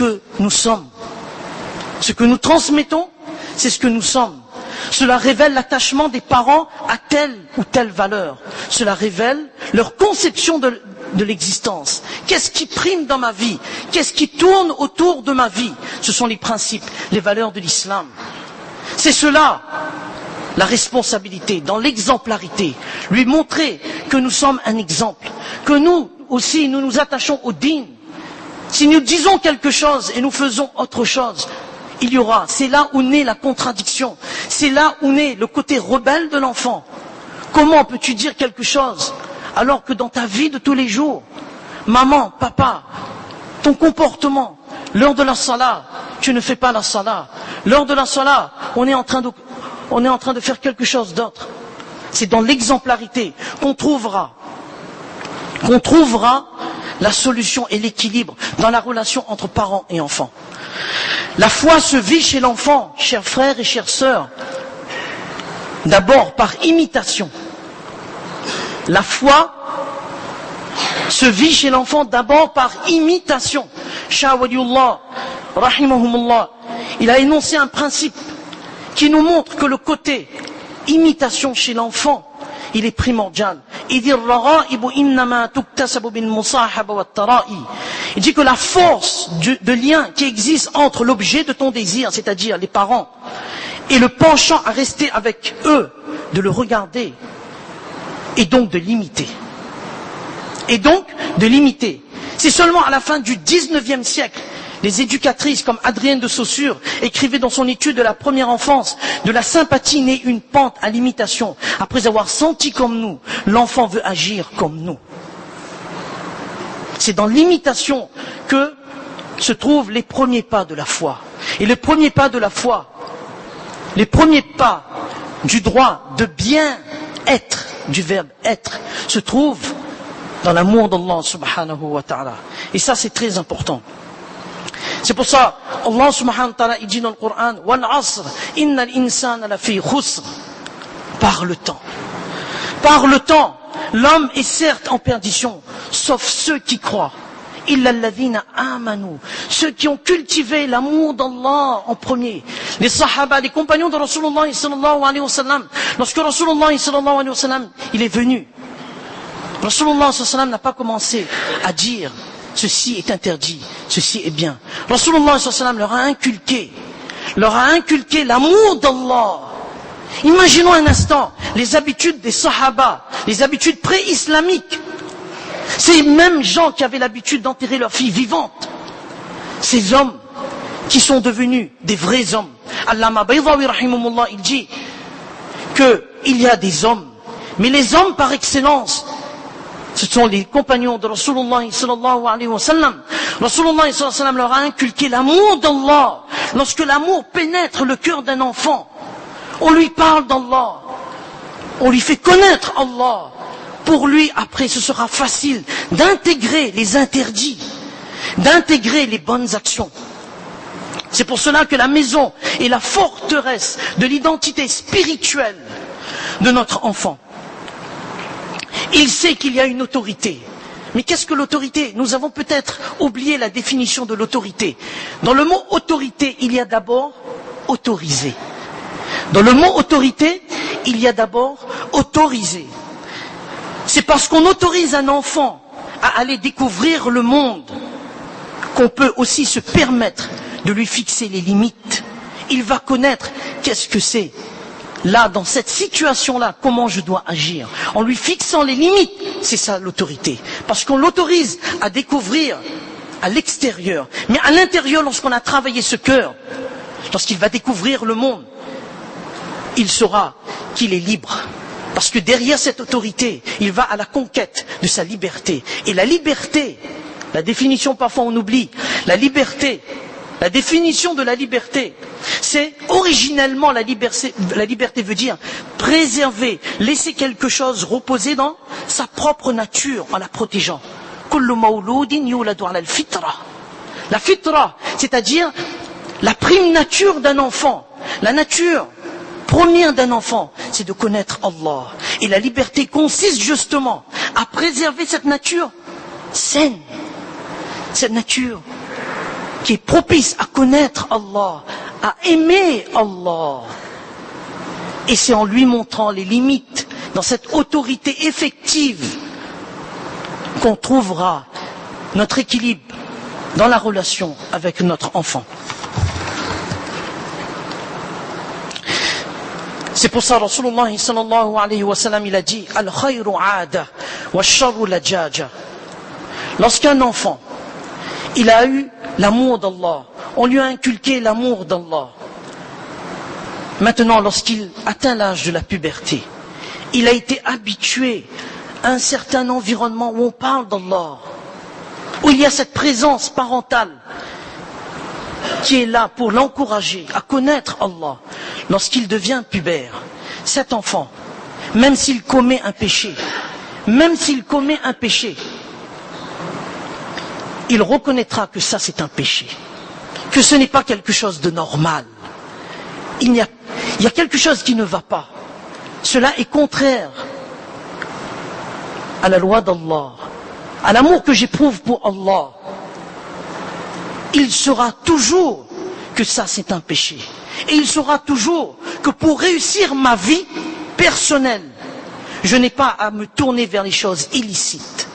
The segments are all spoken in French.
que nous sommes. Ce que nous transmettons, c'est ce que nous sommes. Cela révèle l'attachement des parents à telle ou telle valeur. Cela révèle leur conception de l'existence. Qu'est-ce qui prime dans ma vie? Qu'est-ce qui tourne autour de ma vie? Ce sont les principes, les valeurs de l'islam. C'est cela, la responsabilité, dans l'exemplarité. Lui montrer que nous sommes un exemple. Que nous aussi, nous nous attachons au din. Si nous disons quelque chose et nous faisons autre chose, il y aura, c'est là où naît la contradiction, c'est là où naît le côté rebelle de l'enfant. Comment peux-tu dire quelque chose alors que dans ta vie de tous les jours, maman, papa, ton comportement, l'heure de la salat, tu ne fais pas la salat, l'heure de la salat, on est en train de faire quelque chose d'autre. C'est dans l'exemplarité qu'on trouvera la solution et l'équilibre dans la relation entre parents et enfants. La foi se vit chez l'enfant, chers frères et chères sœurs, d'abord par imitation. La foi se vit chez l'enfant d'abord par imitation. Shah Waliullah, rahimahumullah, il a énoncé un principe qui nous montre que le côté imitation chez l'enfant, il est primordial. Il dit que la force de lien qui existe entre l'objet de ton désir, c'est-à-dire les parents, et le penchant à rester avec eux, de le regarder, et donc de l'imiter. C'est seulement à la fin du 19e siècle, les éducatrices comme Adrienne de Saussure écrivaient dans son étude de la première enfance, de la sympathie naît une pente à l'imitation. Après avoir senti comme nous, l'enfant veut agir comme nous. C'est dans l'imitation que se trouvent les premiers pas de la foi. Et les premiers pas de la foi, les premiers pas du droit de bien être, du verbe être, se trouvent dans l'amour d'Allah subhanahu wa ta'ala. Et ça c'est très important. C'est pour ça, Allah subhanahu wa ta'ala, il dit dans le Coran, Wal asr, innal insana lafi khusr. Par le temps. Par le temps, l'homme est certes en perdition, sauf ceux qui croient. Illa alladhina amanu. Ceux qui ont cultivé l'amour d'Allah en premier. Les sahaba, les compagnons de Rasulullah sallallahu alayhi wa sallam. Lorsque Rasulullah sallallahu alayhi wa sallam, il est venu, Rasulullah sallallahu alayhi wa sallam n'a pas commencé à dire ceci est interdit, ceci est bien. Rasulullah sallallahu alayhi wa sallam leur a inculqué l'amour d'Allah. Imaginons un instant les habitudes des sahaba, les habitudes pré-islamiques. Ces mêmes gens qui avaient l'habitude d'enterrer leurs filles vivantes. Ces hommes qui sont devenus des vrais hommes. Allama Baydawi rahimahullah, il dit qu'il y a des hommes, mais les hommes par excellence, ce sont les compagnons de Rasulullah sallallahu alayhi wa sallam. Rasulullah sallallahu alayhi wa sallam leur a inculqué l'amour d'Allah. Lorsque l'amour pénètre le cœur d'un enfant, on lui parle d'Allah, on lui fait connaître Allah. Pour lui, après, ce sera facile d'intégrer les interdits, d'intégrer les bonnes actions. C'est pour cela que la maison est la forteresse de l'identité spirituelle de notre enfant. Il sait qu'il y a une autorité. Mais qu'est-ce que l'autorité? Nous avons peut-être oublié la définition de l'autorité. Dans le mot autorité, il y a d'abord autorisé. Dans le mot autorité, il y a d'abord autorisé. C'est parce qu'on autorise un enfant à aller découvrir le monde qu'on peut aussi se permettre de lui fixer les limites. Il va connaître qu'est-ce que c'est. Là, dans cette situation-là, comment je dois agir? En lui fixant les limites, c'est ça l'autorité. Parce qu'on l'autorise à découvrir à l'extérieur. Mais à l'intérieur, lorsqu'on a travaillé ce cœur, lorsqu'il va découvrir le monde, il saura qu'il est libre. Parce que derrière cette autorité, il va à la conquête de sa liberté. Et la liberté, la définition parfois on oublie, la liberté, la définition de la liberté, c'est originellement la liberté veut dire préserver, laisser quelque chose reposer dans sa propre nature en la protégeant. Kullu mawloudin yuladu ala al-fitra. La fitra, c'est-à-dire la prime nature d'un enfant, la nature première d'un enfant, c'est de connaître Allah. Et la liberté consiste justement à préserver cette nature saine, cette nature qui est propice à connaître Allah, à aimer Allah. Et c'est en lui montrant les limites dans cette autorité effective qu'on trouvera notre équilibre dans la relation avec notre enfant. C'est pour ça que Rasulullah sallallahu alayhi wa sallam il a dit « Al-khayru aada wa sharru lajaja » Lorsqu'un enfant il a eu l'amour d'Allah, on lui a inculqué l'amour d'Allah. Maintenant, lorsqu'il atteint l'âge de la puberté, il a été habitué à un certain environnement où on parle d'Allah, où il y a cette présence parentale qui est là pour l'encourager à connaître Allah. Lorsqu'il devient pubère, cet enfant, même s'il commet un péché, il reconnaîtra que ça c'est un péché, que ce n'est pas quelque chose de normal. Il y a quelque chose qui ne va pas. Cela est contraire à la loi d'Allah, à l'amour que j'éprouve pour Allah. Il saura toujours que ça c'est un péché. Et il saura toujours que pour réussir ma vie personnelle, je n'ai pas à me tourner vers les choses illicites.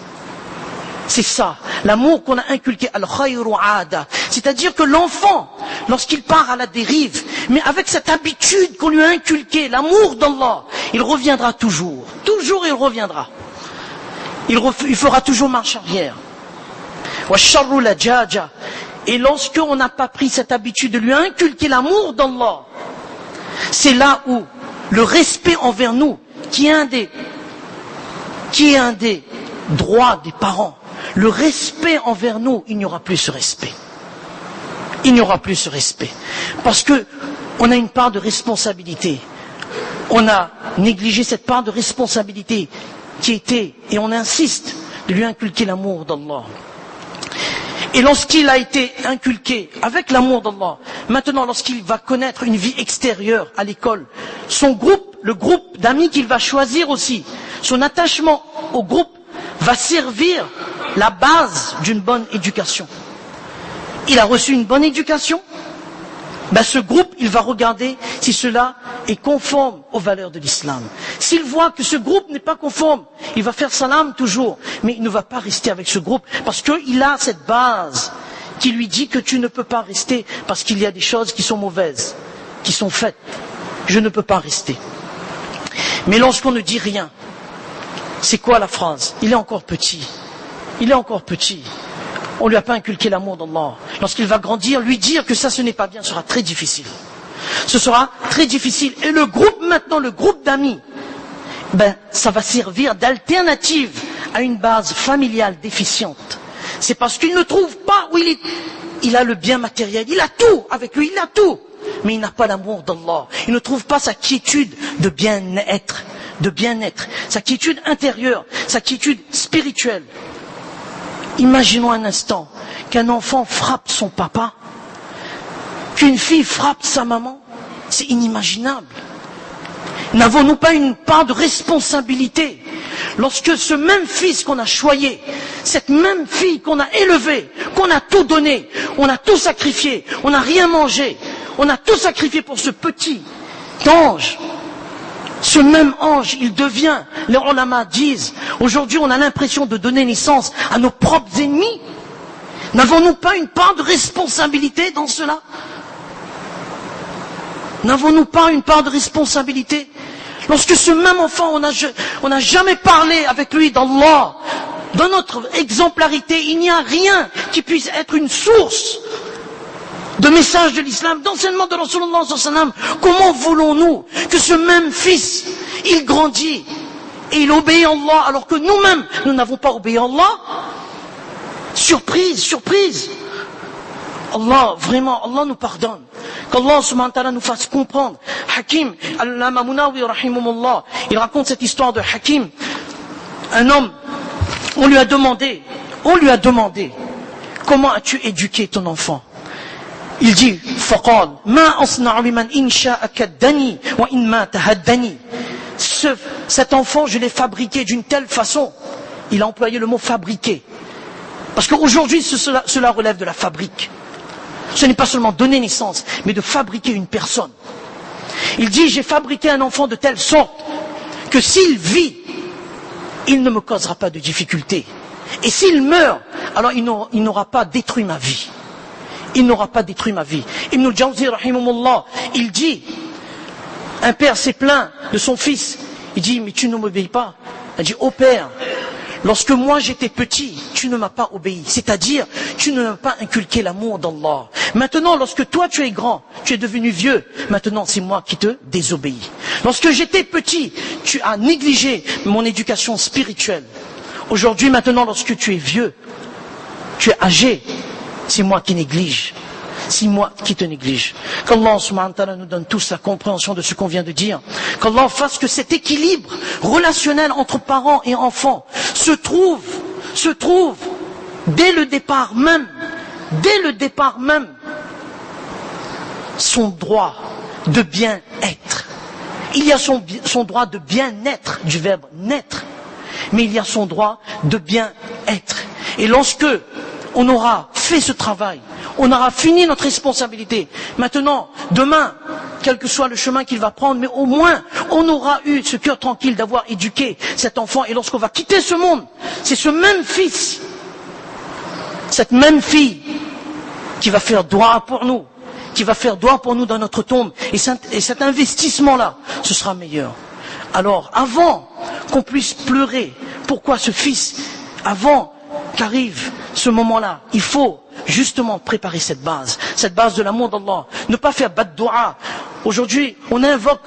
C'est ça, l'amour qu'on a inculqué, al-khayru aada. C'est-à-dire que l'enfant, lorsqu'il part à la dérive, mais avec cette habitude qu'on lui a inculquée, l'amour d'Allah, il reviendra toujours. Toujours il reviendra. Il fera toujours marche arrière. Wa sharru lajaja. Et lorsqu'on n'a pas pris cette habitude de lui inculquer l'amour d'Allah, c'est là où le respect envers nous, qui est un des droits des parents, le respect envers nous, il n'y aura plus ce respect. Il n'y aura plus ce respect. Parce que on a une part de responsabilité. On a négligé cette part de responsabilité qui était, et on insiste, de lui inculquer l'amour d'Allah. Et lorsqu'il a été inculqué avec l'amour d'Allah, maintenant lorsqu'il va connaître une vie extérieure à l'école, son groupe, le groupe d'amis qu'il va choisir aussi, son attachement au groupe va servir la base d'une bonne éducation. Il a reçu une bonne éducation, ce groupe, il va regarder si cela est conforme aux valeurs de l'islam. S'il voit que ce groupe n'est pas conforme, il va faire salam toujours, mais il ne va pas rester avec ce groupe, parce qu'il a cette base qui lui dit que tu ne peux pas rester, parce qu'il y a des choses qui sont mauvaises, qui sont faites. Je ne peux pas rester. Mais lorsqu'on ne dit rien, c'est quoi la phrase? Il est encore petit. Il est encore petit. On ne lui a pas inculqué l'amour d'Allah. Lorsqu'il va grandir, lui dire que ça ce n'est pas bien sera très difficile. Ce sera très difficile. Et le groupe maintenant, le groupe d'amis, ça va servir d'alternative à une base familiale déficiente. C'est parce qu'il ne trouve pas où il a le bien matériel. Il a tout avec lui, il a tout. Mais il n'a pas l'amour d'Allah. Il ne trouve pas sa quiétude de bien-être, sa quiétude intérieure, sa quiétude spirituelle. Imaginons un instant qu'un enfant frappe son papa, qu'une fille frappe sa maman. C'est inimaginable. N'avons-nous pas une part de responsabilité lorsque ce même fils qu'on a choyé, cette même fille qu'on a élevée, qu'on a tout donné, on a tout sacrifié, on n'a rien mangé, on a tout sacrifié pour ce petit ange. Ce même ange, il devient, les ulama disent, aujourd'hui on a l'impression de donner naissance à nos propres ennemis. N'avons-nous pas une part de responsabilité dans cela? N'avons-nous pas une part de responsabilité? Lorsque ce même enfant, on n'a jamais parlé avec lui d'Allah, dans notre exemplarité, il n'y a rien qui puisse être une source de message de l'islam, d'enseignement de Rasulullah sallallahu alayhi wa sallam. Comment voulons-nous que ce même fils, il grandit et il obéit à Allah alors que nous-mêmes, nous n'avons pas obéi à Allah? Surprise, surprise. Allah, vraiment, Allah nous pardonne. Qu'Allah subhanahu wa ta'ala nous fasse comprendre. Hakim, Al-Allama Munawi rahimahullah, il raconte cette histoire de Hakim. Un homme, on lui a demandé, comment as-tu éduqué ton enfant? Il dit, faqal, ma asna'u biman in sha'a kaddani wa in ma tahaddani. Cet enfant, je l'ai fabriqué d'une telle façon. Il a employé le mot fabriquer. Parce qu'aujourd'hui, cela relève de la fabrique. ce n'est pas seulement donner naissance, mais de fabriquer une personne. Il dit, j'ai fabriqué un enfant de telle sorte que s'il vit, il ne me causera pas de difficultés. Et s'il meurt, alors il n'aura pas détruit ma vie. Il n'aura pas détruit ma vie. Ibn al-Jawzi, rahimahullah, il dit, un père s'est plaint de son fils. Il dit, mais tu ne m'obéis pas. Il dit, ô père, lorsque moi j'étais petit, tu ne m'as pas obéi. C'est-à-dire, tu ne m'as pas inculqué l'amour d'Allah. Maintenant, lorsque toi tu es grand, tu es devenu vieux, maintenant c'est moi qui te désobéis. Lorsque j'étais petit, tu as négligé mon éducation spirituelle. Aujourd'hui, maintenant, lorsque tu es vieux, tu es âgé, c'est moi qui néglige. C'est moi qui te néglige. Qu'Allah subhanahu wa ta'ala nous donne tous la compréhension de ce qu'on vient de dire. Qu'Allah fasse que cet équilibre relationnel entre parents et enfants se trouve dès le départ même, son droit de bien-être. Il y a son droit de bien-être, du verbe naître, mais il y a son droit de bien-être. Et lorsque on aura fait ce travail, on aura fini notre responsabilité. Maintenant, demain, quel que soit le chemin qu'il va prendre, mais au moins, on aura eu ce cœur tranquille d'avoir éduqué cet enfant. Et lorsqu'on va quitter ce monde, c'est ce même fils, cette même fille, qui va faire droit pour nous, dans notre tombe. Et cet investissement-là, ce sera meilleur. Alors, avant qu'on puisse pleurer, pourquoi ce fils, avant qu'arrive ce moment-là, il faut justement préparer cette base de l'amour d'Allah. Ne pas faire bad dua. Aujourd'hui, on invoque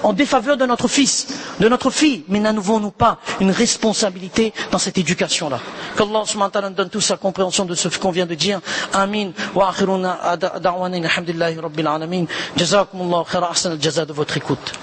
en défaveur de notre fils, de notre fille, mais n'avons-nous pas une responsabilité dans cette éducation-là? Qu'Allah subhanahu wa ta'ala donne tous sa compréhension de ce qu'on vient de dire. Amin. Wa akhiruna da'wana alhamdulillahi rabbil alamin. Jazakumullahu khaira, ahsan al-jaza de votre écoute.